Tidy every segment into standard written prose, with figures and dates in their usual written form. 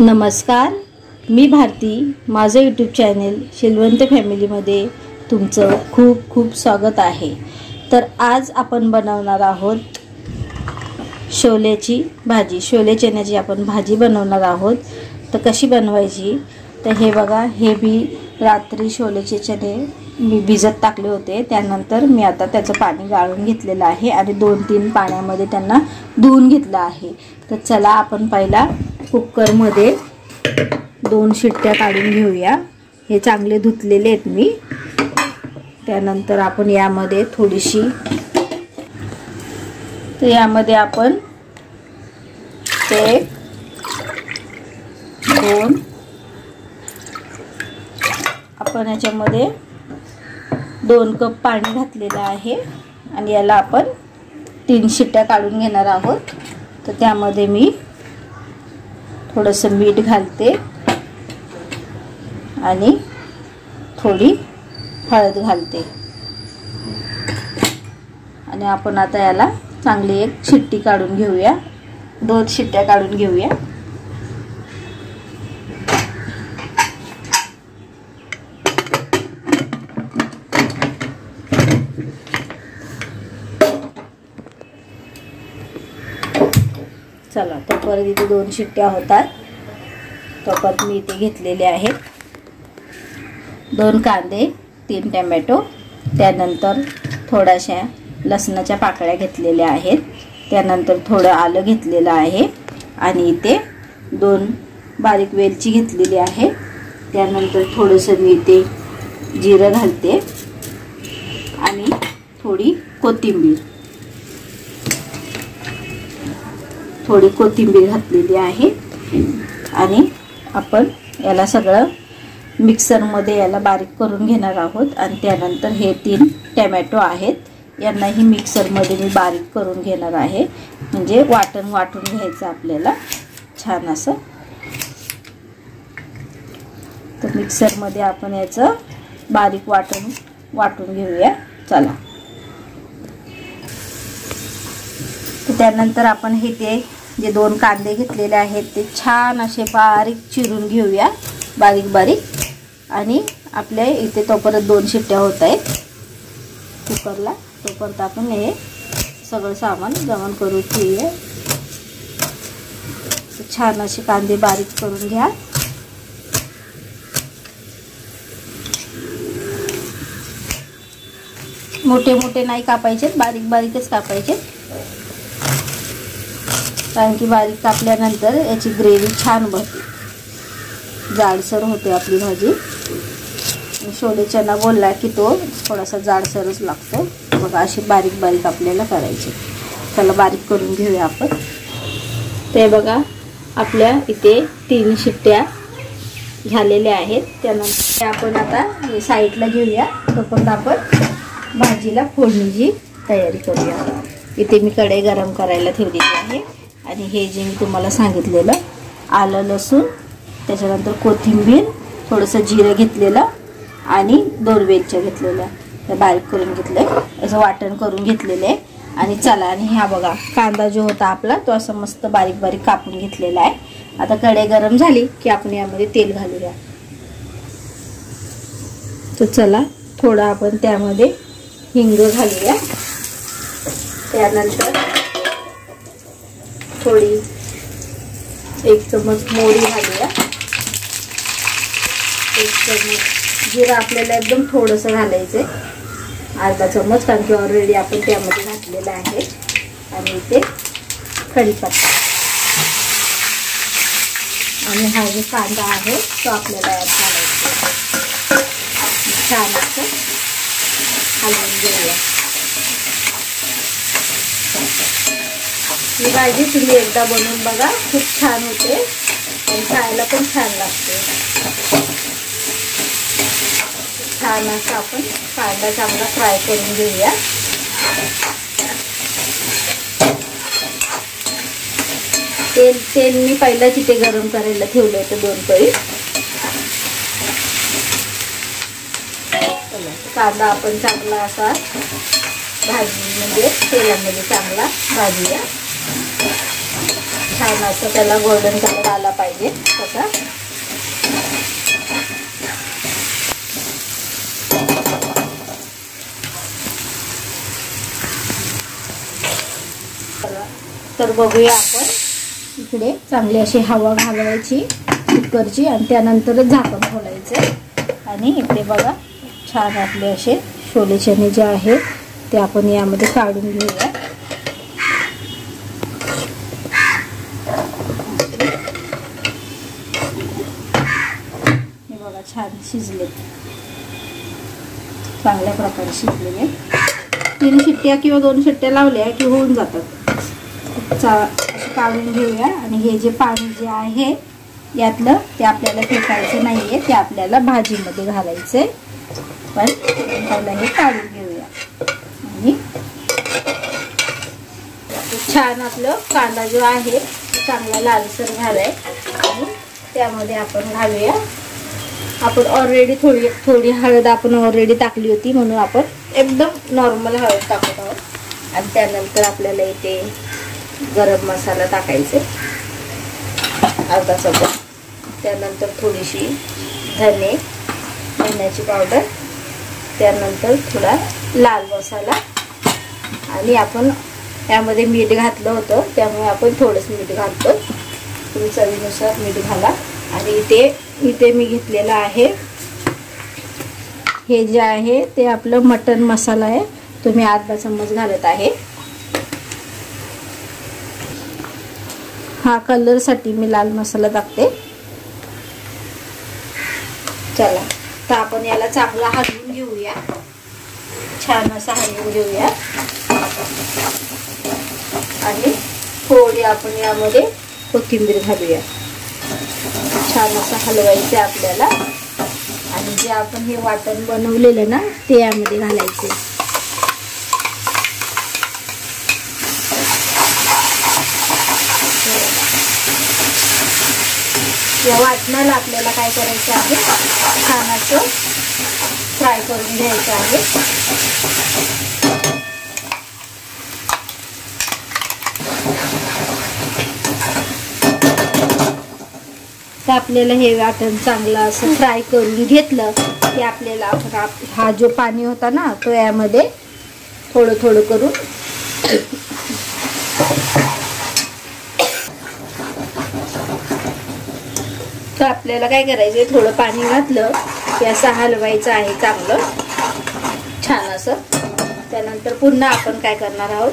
नमस्कार, मी भारती. माझं YouTube channel Shilwant फॅमिलीमध्ये तुमचं खूप खूप स्वागत आहे. तर आज आपण बनवणार आहोत शोलेची भाजी. शोले चण्याची आपण भाजी बनवणार आहोत. तर कशी बनवायची, तर हे बघा, हे मी रात्री शोलेचे चणे मी भिजत टाकले होते. त्यानंतर मी आता त्याचं पाणी गाळून घेतलेलं आहे आणि 2-3 पाण्यामध्ये त्यांना धुवून घेतलं आहे. तर चला आपण पहिला कुकरमध्ये 2 शिट्ट्या काढून घेऊया. हे चांगले धुतलेले आहेत मी. त्यानंतर आपण यामध्ये थोडीशी, तर यामध्ये आपण 1, 2, आपण याच्यामध्ये 2 कप पाणी घातलेलं आहे आणि याला आपण 3 शिट्ट्या काढून घेणार आहोत. तर त्यामध्ये मी थोडंसं मीठ घालते आणि थोडी हळद घालते आणि आपण आता याला चांगली 1 शिट्टी काढून घेऊया. 2 शिट्ट्या काढून घेऊया. चला, तोपर्यंत इथे 2 शिट्ट्या होतात. तोपर्यंत मी इथे घेतलेले आहेत 2 कांदे, 3 टोमॅटो, त्यानंतर थोड्याशा लसणाच्या पाकळ्या घेतलेल्या आहेत. त्यानंतर थोडं आलं घेतलेलं आहे आणि इथे 2 बारीक वेलची घेतलेली आहे. त्यानंतर थोडंसं मी इथे जिरं घालते आणि थोडी कोथिंबीर घातलेली आहे आणि आपण याला सगळं मिक्सरमध्ये याला बारीक करून घेणार आहोत. आणि त्यानंतर हे 3 टोमॅटो आहेत, यांनाही मिक्सरमध्ये मी बारीक करून घेणार आहे. म्हणजे वाटून घ्यायचं आपल्याला छान असं. तर मिक्सरमध्ये आपण याचं बारीक वाटून घेऊया. चला, तर त्यानंतर आपण हे जे 2 कांदे घेतलेले आहेत ते छान असे बारीक चिरून घेऊया, बारीक. आणि आपल्या इथे तोपर्यंत 2 शिट्ट्या होत आहेत कुकरला. तोपर्यंत आपण हे सगळं सामान जमा करून घेऊया. छान असे कांदे बारीक करून घ्या. मोठे नाही कापायचे, बारीकच कापायचे. कारण की बारीक कापल्यानंतर याची ग्रेव्ही छान बनते, जाडसर होते आपली भाजी. शोले चना बोलला की तो थोडासा जाडसरच लागतो. बघा, अशी बारीक आपल्याला करायची. चला, बारीक करून घेऊया आपण. ते बघा, आपल्या इथे 3 शिट्ट्या झालेल्या आहेत. त्यानंतर आपण आता साईडला घेऊया. तोपर्यंत आपण भाजीला फोडणीची तयारी करूया. इथे मी कढई गरम करायला ठेवलेली आहे आणि हे जे मी तुम्हाला सांगितलेलं आलं, लसूण, त्याच्यानंतर कोथिंबीर, थोडंसं जिरं घेतलेलं आणि 2 वेलच्या घेतलेल्या, तर बारीक करून घेतलंय. असं वाटण करून घेतलेलं आहे. आणि चला, आणि ह्या बघा, कांदा जो होता आपला तो असं मस्त बारीक कापून घेतलेला आहे. आता कढई गरम झाली की आपण यामध्ये तेल घालूया. तर चला, थोडं आपण त्यामध्ये हिंग घालूया. त्यानंतर थोडी 1 चमच मोहरी घालूया. 1 चमच जिरं आपल्याला एकदम थोडंसं घालायचं, अर्धा चमच, कारण की ऑलरेडी आपण त्यामध्ये घातलेलं आहे. आणि इथे कढीपत्ता आणि हा जो कांदा आहे तो आपल्याला यात घालायचा. छान असं हलवून घेऊया. ही भाजी तुम्ही एकदा बनवून बघा, खूप छान होते आणि खायला पण छान लागते. छान असं आपण कांदा चांगला फ्राय करून घेऊया. तेल मी पहिलाच इथे गरम करायला ठेवलं होतं 2 पळी. कांदा आपण चांगला असा भाजी म्हणजे तेलामध्ये चांगला भाजूया. छान असं त्याला गोल्डन कलर आला पाहिजे तसा. तर बघूया आपण इकडे चांगली अशी हवा घालवायची कुकरची आणि त्यानंतरच झाकण खोलायचं. आणि इकडे बघा छान आपले असे छोले चणे जे आहे ते आपण यामध्ये काढून घेऊया. हे बघा छान शिजले, चांगल्या प्रकारे शिजलेले. 3 शिट्ट्या किंवा 2 शिट्ट्या लावल्या की होऊन जातात. काढून घेऊया. आणि हे जे पाणी जे आहे यातलं ते आपल्याला फेकायचं नाहीये, ते आपल्याला भाजीमध्ये घालायचंय. पण पहिला हे काढून घेऊया. आणि छान आपलं कांदा जो आहे चांगला लालसर झालाय. आणि त्यामध्ये आपण घालूया, आपण ऑलरेडी थोडी हळद आपण ऑलरेडी टाकली होती म्हणून आपण एकदम नॉर्मल हळद टाकत आहोत. आणि त्यानंतर आपल्याला इथे गरम मसाला टाकायचे अर्धा चमचा. त्यानंतर थोडीशी धन्याची पावडर, त्यानंतर थोडा लाल मसाला. आणि आपण यामध्ये मीठ घातलं होतं त्यामुळे आपण थोडंसं मीठ घालतो. तुम्ही चवीनुसार मीठ घाला. आणि इथे मी घेतलेलं आहे हे जे आहे ते आपलं मटन मसाला आहे, तो मी अर्धा चम्मच घालत आहे. हा कलर साठी मी लाल मसाला टाकते. चला तर आपण याला चांगला हलवून घेऊया, छान असं हलवून घेऊया. आणि थोडी आपण यामध्ये कोथिंबीर घालूया. छान असं हलवायचं आपल्याला. आणि जे आपण हे वाटण बनवलेलं ना ते यामध्ये घालायचे. या वाटणाला आपल्याला काय करायचं आहे, छान असं फ्राय करून घ्यायचं आहे. तर आपल्याला हे वाटण चांगलं असं फ्राय करून घेतलं की आपल्याला हा जो पाणी होता ना तो यामध्ये थोडं थोडं करून तर आपल्याला काय करायचंय, थोडं पाणी घातलं की असं हलवायचं आहे चांगलं छान असं. त्यानंतर पुन्हा आपण काय करणार आहोत,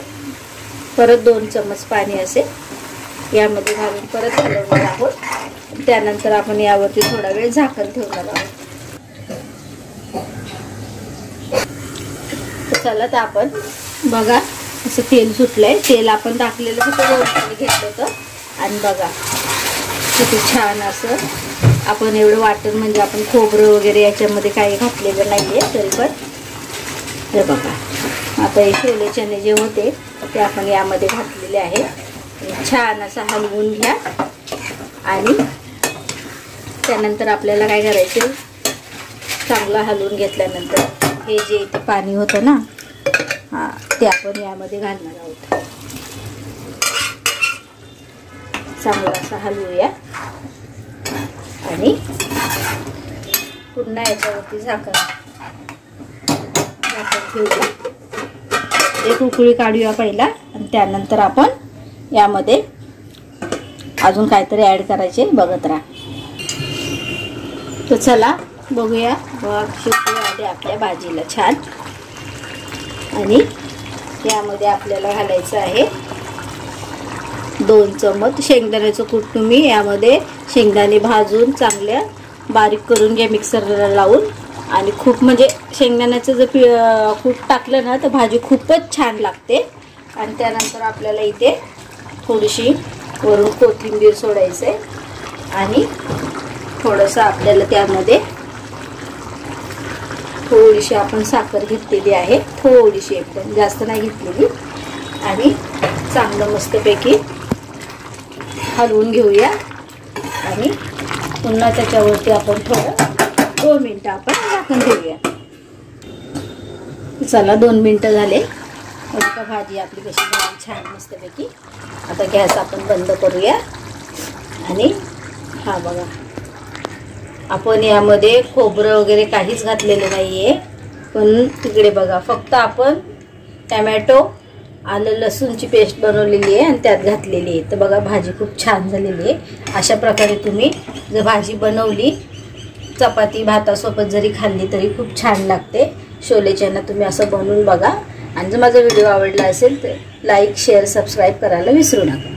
परत 2 चम्मच पाणी असे यामध्ये घालून परत हलवणार आहोत. त्यानंतर आपण यावरती थोडा वेळ झाकण ठेवणार आहोत. चला तर आपण बघा असं तेल सुटलंय. तेल आपण टाकलेलं होतं, वरून घेतलं होतं. आणि बघा किती छान असं आपण एवढं वाटण, म्हणजे आपण खोबरं वगैरे याच्यामध्ये काही घातलेलं नाहीये तरी पण. हे बघा आता हे छोले चणे जे होते ते आपण यामध्ये घातलेले आहे. छान असं हलवून घ्या. आणि त्यानंतर आपल्याला काय करायचे, चांगलं हलवून घेतल्यानंतर हे जे इथे पाणी होतं ना ते आपण यामध्ये घालणार आहोत. चांगलं असं हलवूया. आणि पुन्हा याच्यावरती झाकण ठेवूया. एक उकळी काढूया पहिला. आणि त्यानंतर आपण यामध्ये अजून काहीतरी ऍड करायचे बघत राहा. तर चला बघूया. बघ शिकू आले आपल्या भाजीला छान. आणि यामध्ये आपल्याला घालायचं आहे 2 चम्मच शेंगदाण्याचं कूट. तुम्ही यामध्ये शेंगदाणे भाजून चांगल्या बारीक करून घ्या मिक्सरला लावून. आणि खूप म्हणजे शेंगदाण्याचं जर कूट टाकलं ना तर भाजी खूपच छान लागते. आणि त्यानंतर आपल्याला इथे थोडीशी वरून कोथिंबीर सोडायचे. आणि थोडंसं आपल्याला त्यामध्ये थोडीशी आपण साखर घेतलेली आहे, थोडीशी एकदम जास्त नाही घेतलेली. आणि चांगलं मस्तपैकी हलवून घेऊया. आणि पुन्हा त्याच्यावरती आपण थोडं 2 मिनटं आपण झाकण ठेवूया. चला 2 मिनटं झाले. का भाजी आपली कशी झाली छान मस्तपैकी. आता गॅस आपण बंद करूया. आणि हा बघा, आपण यामध्ये खोबरं वगैरे काहीच घातलेलं नाही आहे. पण तिकडे बघा, फक्त आपण टमॅटो, आलं लसूणची पेस्ट बनवलेली आहे आणि त्यात घातलेली आहे. तर बघा भाजी खूप छान झालेली आहे. अशा प्रकारे तुम्ही जर भाजी बनवली, चपाती भातासोबत जरी खाल्ली तरी खूप छान लागते. छोले चना तुम्ही असं बनवून बघा. आणि जर माझा व्हिडिओ आवडला असेल तर लाईक, शेअर, सबस्क्राईब करायला विसरू नका.